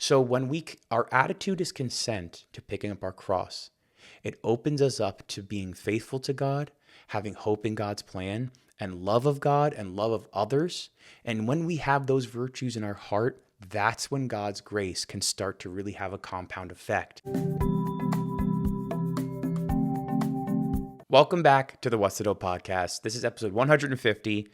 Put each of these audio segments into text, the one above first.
So when our attitude is consent to picking up our cross, it opens us up to being faithful to God, having hope in God's plan, and love of God and love of others. And when we have those virtues in our heart, that's when God's grace can start to really have a compound effect. Welcome back to the What's the Dope podcast. This is episode 150.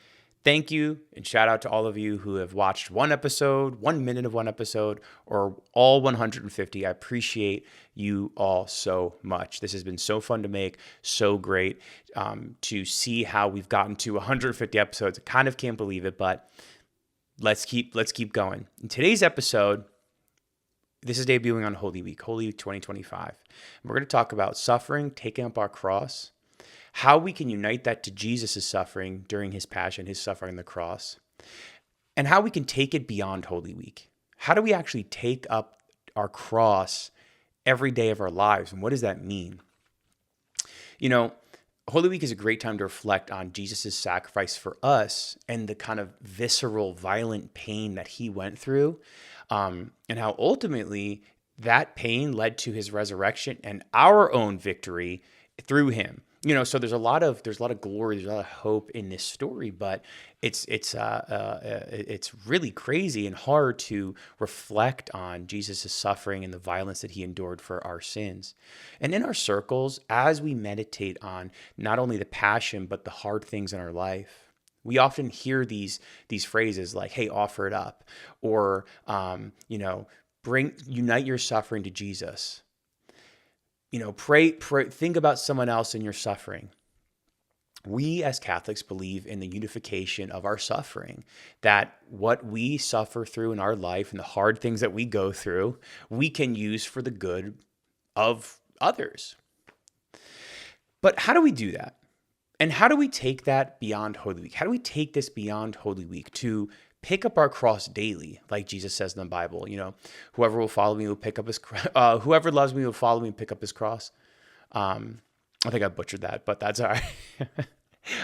Thank you and shout out to all of you who have watched one episode, 1 minute of one episode, or all 150. I appreciate you all so much. This has been so fun to make, so great to see how we've gotten to 150 episodes. I kind of can't believe it, but let's keep going. In today's episode, this is debuting on Holy Week, Holy Week 2025. We're going to talk about suffering, taking up our cross, how we can unite that to Jesus' suffering during his passion, his suffering on the cross, and how we can take it beyond Holy Week. How do we actually take up our cross every day of our lives, and what does that mean? You know, Holy Week is a great time to reflect on Jesus' sacrifice for us and the kind of visceral, violent pain that he went through, and how ultimately that pain led to his resurrection and our own victory through him. You know, so there's a lot of glory, there's a lot of hope in this story, but it's really crazy and hard to reflect on Jesus' suffering and the violence that he endured for our sins. And in our circles, as we meditate on not only the passion but the hard things in our life, we often hear these phrases like, "Hey, offer it up," or unite your suffering to Jesus. You know, pray, think about someone else in your suffering. We as Catholics believe in the unification of our suffering, that what we suffer through in our life and the hard things that we go through, we can use for the good of others. But how do we do that? And how do we take that beyond Holy Week? How do we take this beyond Holy Week to pick up our cross daily, like Jesus says in the Bible? You know, whoever will follow me will pick up his whoever loves me will follow me and pick up his cross. I think I butchered that, but that's all right.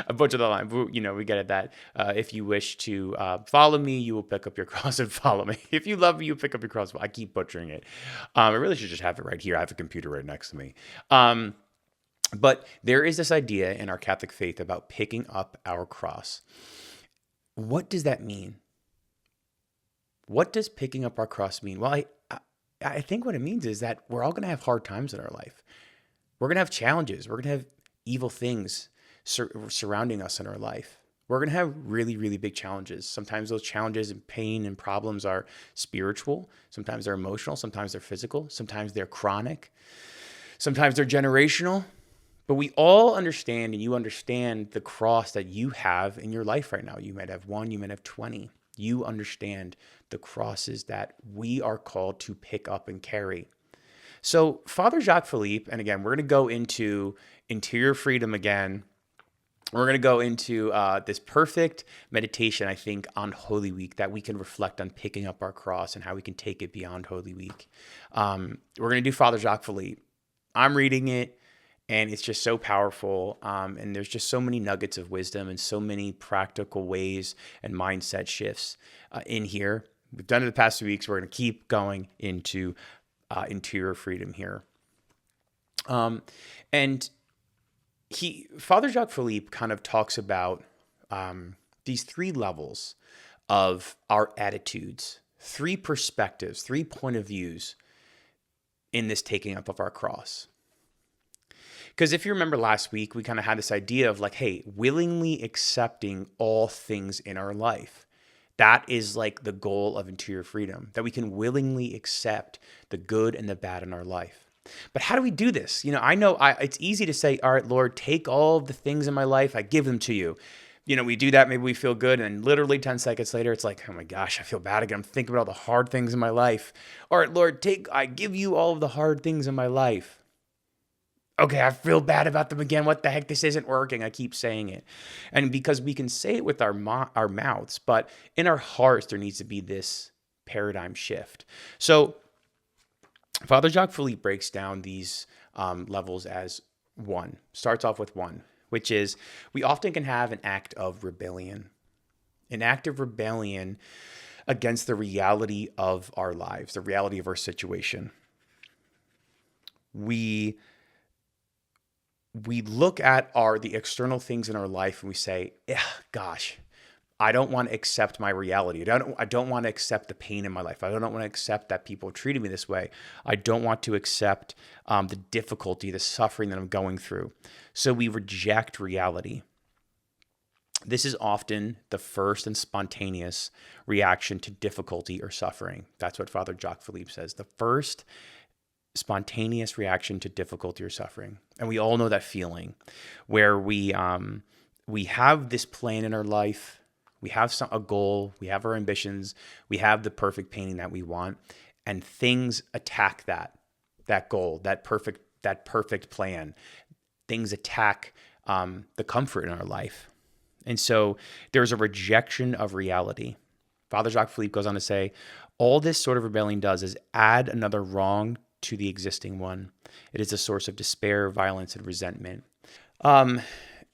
I butchered the line. You know, we get it that if you wish to follow me, you will pick up your cross and follow me. If you love me, you pick up your cross. I keep butchering it. I really should just have it right here. I have a computer right next to me. But there is this idea in our Catholic faith about picking up our cross. What does that mean? What does picking up our cross mean? Well, I think what it means is that we're all going to have hard times in our life. We're going to have challenges. We're going to have evil things surrounding us in our life. We're going to have really, really big challenges. Sometimes those challenges and pain and problems are spiritual. Sometimes they're emotional. Sometimes they're physical. Sometimes they're chronic. Sometimes they're generational. But we all understand, and you understand the cross that you have in your life right now. You might have 1, you might have 20. You understand the crosses that we are called to pick up and carry. So Father Jacques Philippe, and again, we're going to go into interior freedom again. We're going to go into this perfect meditation, I think, on Holy Week that we can reflect on picking up our cross and how we can take it beyond Holy Week. We're going to do Father Jacques Philippe. I'm reading it. And it's just so powerful. And there's just so many nuggets of wisdom and so many practical ways and mindset shifts in here. We've done it the past 2 weeks. We're going to keep going into interior freedom here. And Father Jacques Philippe kind of talks about these 3 levels of our attitudes, 3 perspectives, 3 point of views in this taking up of our cross. Because if you remember last week, we kind of had this idea of like, hey, willingly accepting all things in our life. That is like the goal of interior freedom, that we can willingly accept the good and the bad in our life. But how do we do this? You know, it's easy to say, all right, Lord, take all of the things in my life, I give them to you. You know, we do that, maybe we feel good, and literally 10 seconds later, it's like, oh my gosh, I feel bad again. I'm thinking about all the hard things in my life. All right, Lord, I give you all of the hard things in my life. Okay, I feel bad about them again. What the heck? This isn't working. I keep saying it. And because we can say it with our mouths, but in our hearts, there needs to be this paradigm shift. So Father Jacques Philippe breaks down these levels as 1, starts off with 1, which is we often can have an act of rebellion. An act of rebellion against the reality of our lives, the reality of our situation. We look at the external things in our life and we say, gosh, I don't want to accept my reality. I don't want to accept the pain in my life. I don't want to accept that people treated me this way. I don't want to accept the difficulty, the suffering that I'm going through. So we reject reality. This is often the first and spontaneous reaction to difficulty or suffering. That's what Father Jacques Philippe says. The first spontaneous reaction to difficulty or suffering. And we all know that feeling where we have this plan in our life. We have a goal, we have our ambitions, we have the perfect painting that we want, and things attack that goal, that perfect plan. Things attack the comfort in our life. And so there's a rejection of reality. Father Jacques Philippe goes on to say, all this sort of rebellion does is add another wrong to the existing one. It is a source of despair, violence, and resentment.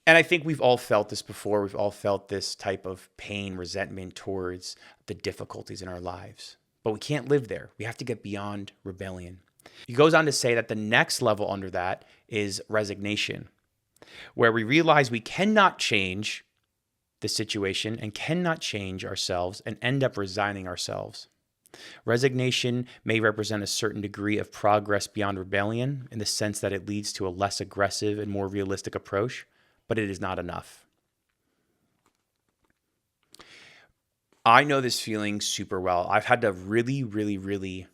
And I think we've all felt this before. We've all felt this type of pain, resentment towards the difficulties in our lives. But we can't live there. We have to get beyond rebellion. He goes on to say that the next level under that is resignation, where we realize we cannot change the situation and cannot change ourselves and end up resigning ourselves. Resignation may represent a certain degree of progress beyond rebellion in the sense that it leads to a less aggressive and more realistic approach, but it is not enough. I know this feeling super well. I've had to really, really, really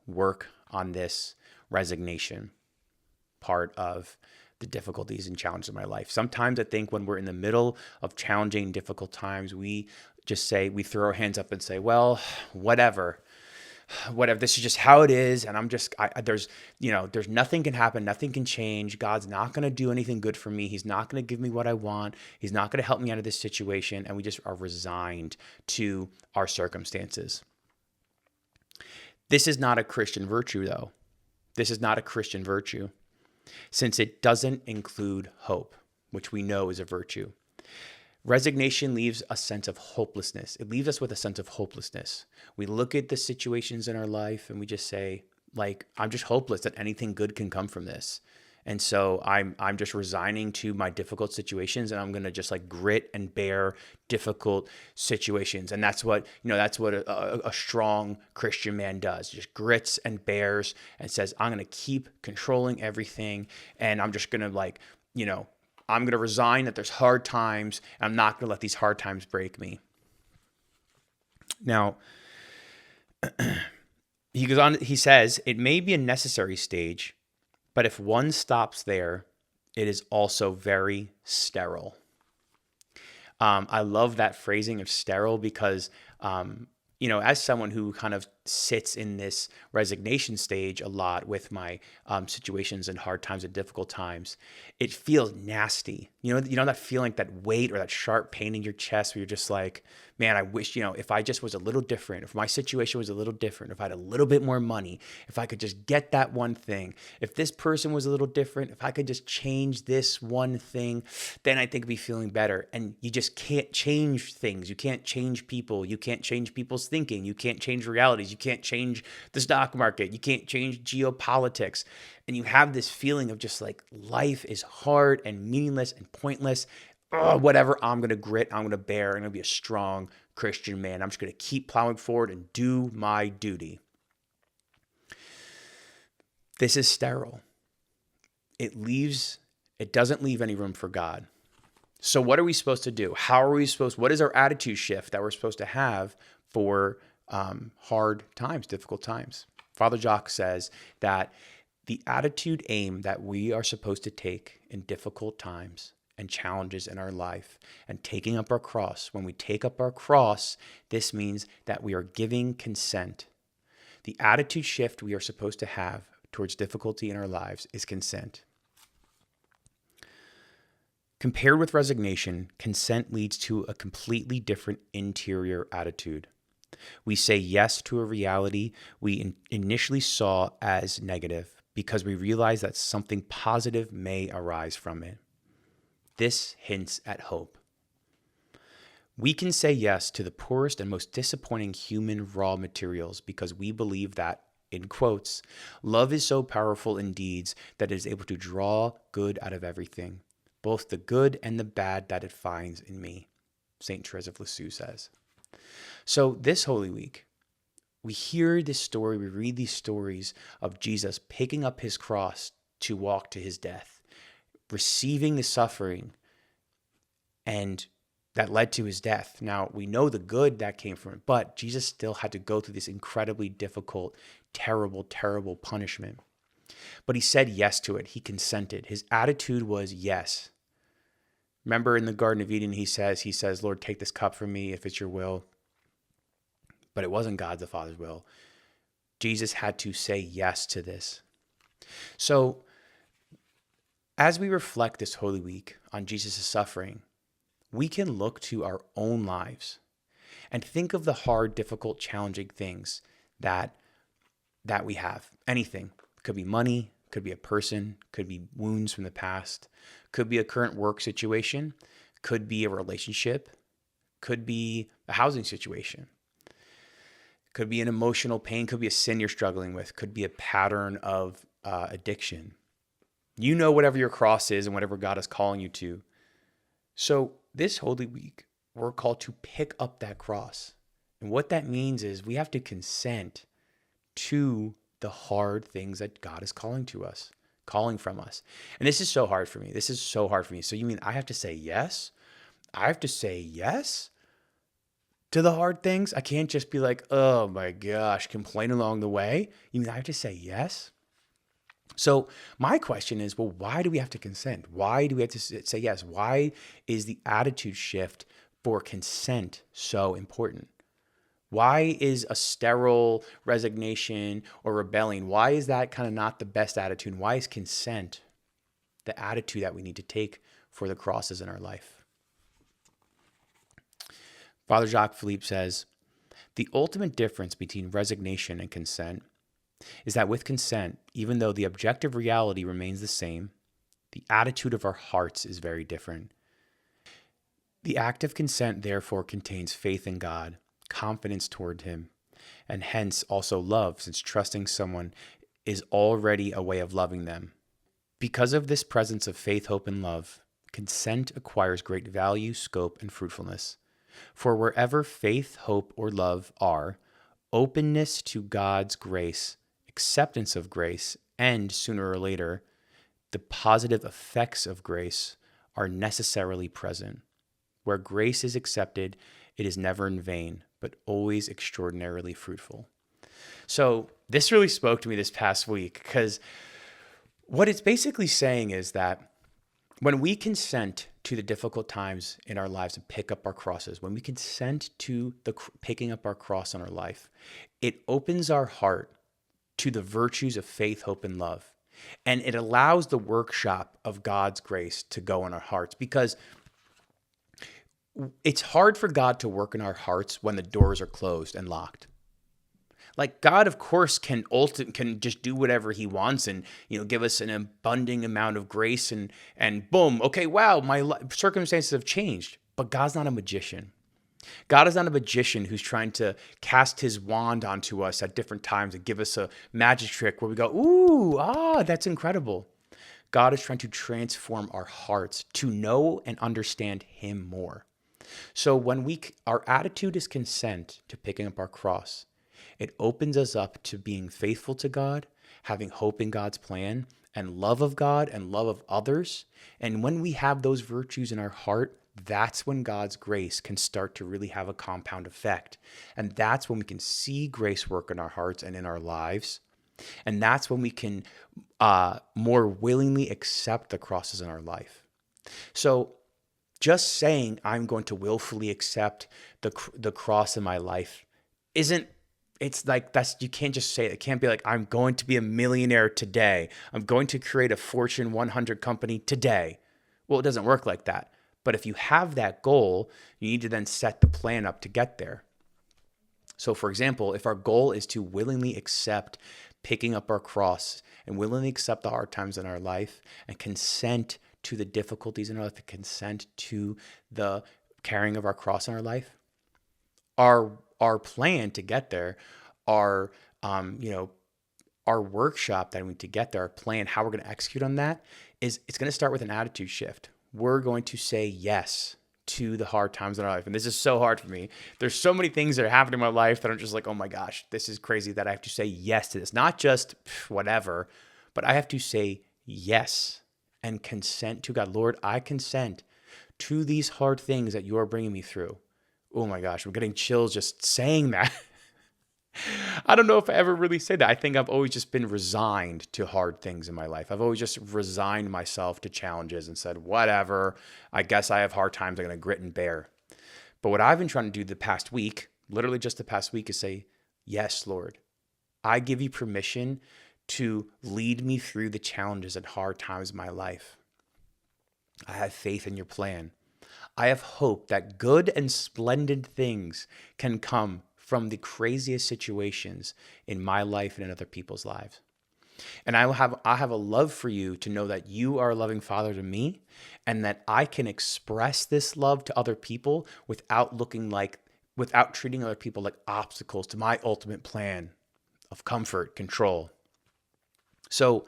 work on this resignation part of the difficulties and challenges of my life. Sometimes I think when we're in the middle of challenging, difficult times, we throw our hands up and say, well, whatever, this is just how it is. And there's nothing can happen. Nothing can change. God's not going to do anything good for me. He's not going to give me what I want. He's not going to help me out of this situation. And we just are resigned to our circumstances. This is not a Christian virtue, though. This is not a Christian virtue, since it doesn't include hope, which we know is a virtue. Resignation leaves a sense of hopelessness. It leaves us with a sense of hopelessness. We look at the situations in our life and we just say, I'm just hopeless that anything good can come from this. And so I'm just resigning to my difficult situations, and I'm going to just grit and bear difficult situations. And that's what a strong Christian man does. Just grits and bears and says, I'm going to keep controlling everything. And I'm just going to I'm going to resign that there's hard times, and I'm not going to let these hard times break me. Now, he goes on, he says, it may be a necessary stage, but if one stops there, it is also very sterile. I love that phrasing of sterile because, as someone who kind of sits in this resignation stage a lot with my situations and hard times and difficult times, it feels nasty. You know that feeling, that weight or that sharp pain in your chest where you're just like, man, I wish, if I just was a little different, if my situation was a little different, if I had a little bit more money, if I could just get that one thing, if this person was a little different, if I could just change this one thing, then I think I'd be feeling better. And you just can't change things. You can't change people. You can't change people's thinking. You can't change realities. You can't change the stock market. You can't change geopolitics. And you have this feeling of just life is hard and meaningless and pointless. Whatever, I'm going to grit, I'm going to bear, I'm going to be a strong Christian man. I'm just going to keep plowing forward and do my duty. This is sterile. It doesn't leave any room for God. So what are we supposed to do? What is our attitude shift that we're supposed to have for hard times, difficult times? Father Jacques says that the attitude aim that we are supposed to take in difficult times and challenges in our life and taking up our cross. When we take up our cross, this means that we are giving consent. The attitude shift we are supposed to have towards difficulty in our lives is consent. Compared with resignation, consent leads to a completely different interior attitude. We say yes to a reality we initially saw as negative because we realize that something positive may arise from it. This hints at hope. We can say yes to the poorest and most disappointing human raw materials because we believe that, in quotes, love is so powerful in deeds that it is able to draw good out of everything, both the good and the bad that it finds in me, St. Therese of Lisieux says. So this Holy Week, we hear this story, we read these stories of Jesus picking up his cross to walk to his death, receiving the suffering, and that led to his death. Now, we know the good that came from it, but Jesus still had to go through this incredibly difficult, terrible, terrible punishment. But he said yes to it. He consented. His attitude was yes. Remember in the Garden of Eden, he says, Lord, take this cup from me if it's your will. But it wasn't God the Father's will. Jesus had to say yes to this. So as we reflect this Holy Week on Jesus' suffering, we can look to our own lives and think of the hard, difficult, challenging things that we have. Anything. Could be money, could be a person, could be wounds from the past, could be a current work situation, could be a relationship, could be a housing situation, could be an emotional pain, could be a sin you're struggling with, could be a pattern of addiction. You know whatever your cross is and whatever God is calling you to. So this Holy Week, we're called to pick up that cross. And what that means is we have to consent to the hard things that God is calling from us. And this is so hard for me. So you mean I have to say yes? I have to say yes to the hard things? I can't just be like, oh my gosh, complain along the way. You mean I have to say yes? So my question is, well, why do we have to consent? Why do we have to say yes? Why is the attitude shift for consent so important? Why is a sterile resignation or rebellion, why is that kind of not the best attitude? Why is consent the attitude that we need to take for the crosses in our life? Father Jacques Philippe says, the ultimate difference between resignation and consent is that with consent, even though the objective reality remains the same, the attitude of our hearts is very different. The act of consent, therefore, contains faith in God, confidence toward him, and hence also love, since trusting someone is already a way of loving them. Because of this presence of faith, hope, and love, consent acquires great value, scope, and fruitfulness. For wherever faith, hope, or love are, openness to God's grace, acceptance of grace, and sooner or later, the positive effects of grace are necessarily present. Where grace is accepted, it is never in vain, but always extraordinarily fruitful. So this really spoke to me this past week, because what it's basically saying is that when we consent to the difficult times in our lives and pick up our crosses, when we consent to the picking up our cross in our life, it opens our heart to the virtues of faith, hope, and love. And it allows the workshop of God's grace to go in our hearts, because it's hard for God to work in our hearts when the doors are closed and locked. Like God, of course, can just do whatever he wants and, give us an abundant amount of grace and boom, okay, wow, my circumstances have changed. But God's not a magician. God is not a magician who's trying to cast his wand onto us at different times and give us a magic trick where we go, ooh, that's incredible. God is trying to transform our hearts to know and understand him more. So when our attitude is consent to picking up our cross, it opens us up to being faithful to God, having hope in God's plan, and love of God and love of others. And when we have those virtues in our heart, that's when God's grace can start to really have a compound effect. And that's when we can see grace work in our hearts and in our lives. And that's when we can more willingly accept the crosses in our life. So just saying I'm going to willfully accept the cross in my life it's like you can't just say it. It can't be like, I'm going to be a millionaire today. I'm going to create a Fortune 100 company today. Well, it doesn't work like that. But if you have that goal, you need to then set the plan up to get there. So for example, if our goal is to willingly accept picking up our cross and willingly accept the hard times in our life and consent to the difficulties in our life, to consent to the carrying of our cross in our life, our plan to get there, our our workshop that we need to get there, our plan, how we're going to execute on that is it's going to start with an attitude shift. We're going to say yes to the hard times in our life. And this is so hard for me. There's so many things that are happening in my life that I'm just like, oh my gosh, this is crazy that I have to say yes to this. Not just whatever, but I have to say yes and consent to God. Lord, I consent to these hard things that you are bringing me through. Oh my gosh, I'm getting chills just saying that. I don't know if I ever really say that. I think I've always just been resigned to hard things in my life. I've always just resigned myself to challenges and said, whatever, I guess I have hard times. I'm going to grit and bear. But what I've been trying to do the past week, literally just the past week, is say, yes, Lord, I give you permission to lead me through the challenges and hard times of my life. I have faith in your plan. I have hope that good and splendid things can come from the craziest situations in my life and in other people's lives. And I have a love for you to know that you are a loving Father to me, and that I can express this love to other people without treating other people like obstacles to my ultimate plan of comfort, control. So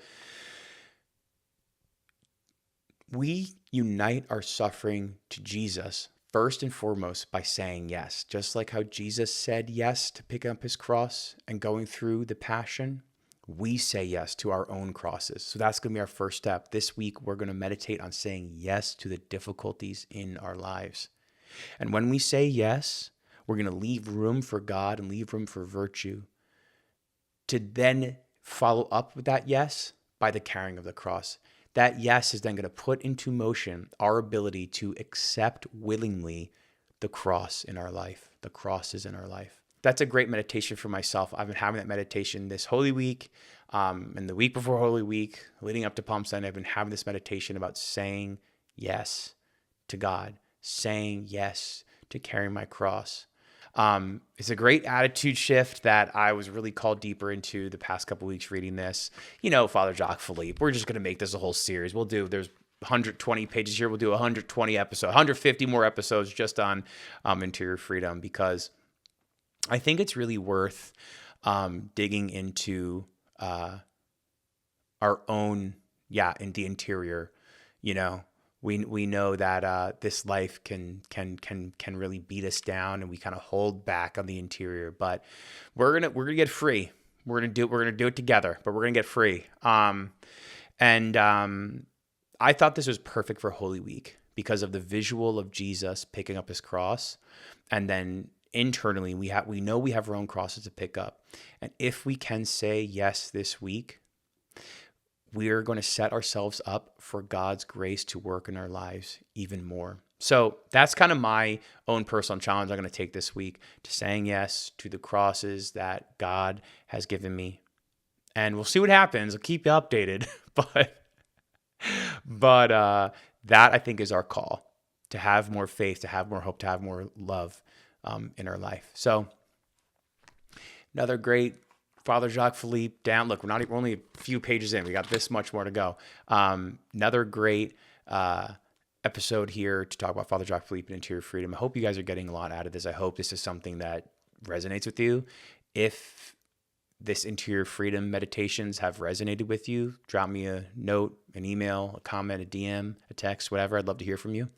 we unite our suffering to Jesus first and foremost by saying yes. Just like how Jesus said yes to picking up his cross and going through the passion, we say yes to our own crosses. So that's going to be our first step. This week, we're going to meditate on saying yes to the difficulties in our lives. And when we say yes, we're going to leave room for God and leave room for virtue to then follow up with that yes by the carrying of the cross. That yes is then going to put into motion our ability to accept willingly the cross in our life, the crosses in our life. That's a great meditation for myself. I've been having that meditation this Holy Week and the week before Holy Week, leading up to Palm Sunday. I've been having this meditation about saying yes to God, saying yes to carrying my cross. It's a great attitude shift that I was really called deeper into the past couple of weeks reading this. Father Jacques Philippe, we're just going to make this a whole series. There's 120 pages here. We'll do 120 episodes, 150 more episodes just on interior freedom, because I think it's really worth digging into our own, in the interior. We know that this life can really beat us down, and we kind of hold back on the interior. But we're gonna get free. We're gonna do it together. But we're gonna get free. I thought this was perfect for Holy Week because of the visual of Jesus picking up his cross, and then internally we know we have our own crosses to pick up. And if we can say yes this week, we're going to set ourselves up for God's grace to work in our lives even more. So that's kind of my own personal challenge I'm going to take this week, to saying yes to the crosses that God has given me. And we'll see what happens. I'll keep you updated. But that, I think, is our call, to have more faith, to have more hope, to have more love in our life. So another great Father Jacques Philippe down. Look, we're only a few pages in. We got this much more to go. Another great episode here to talk about Father Jacques Philippe and interior freedom. I hope you guys are getting a lot out of this. I hope this is something that resonates with you. If this interior freedom meditations have resonated with you, drop me a note, an email, a comment, a DM, a text, whatever. I'd love to hear from you.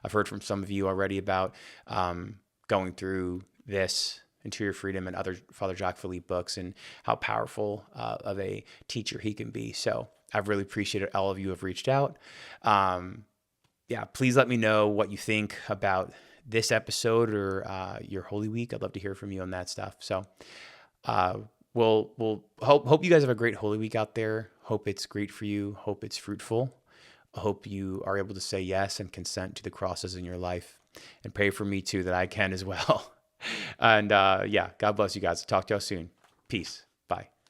I've heard from some of you already about going through this Interior Freedom and other Father Jacques Philippe books, and how powerful of a teacher he can be. So I've really appreciated all of you who have reached out. Please let me know what you think about this episode or your Holy Week. I'd love to hear from you on that stuff. So we'll hope you guys have a great Holy Week out there. Hope it's great for you. Hope it's fruitful. I hope you are able to say yes and consent to the crosses in your life, and pray for me too, that I can as well. And God bless you guys. Talk to y'all soon. Peace.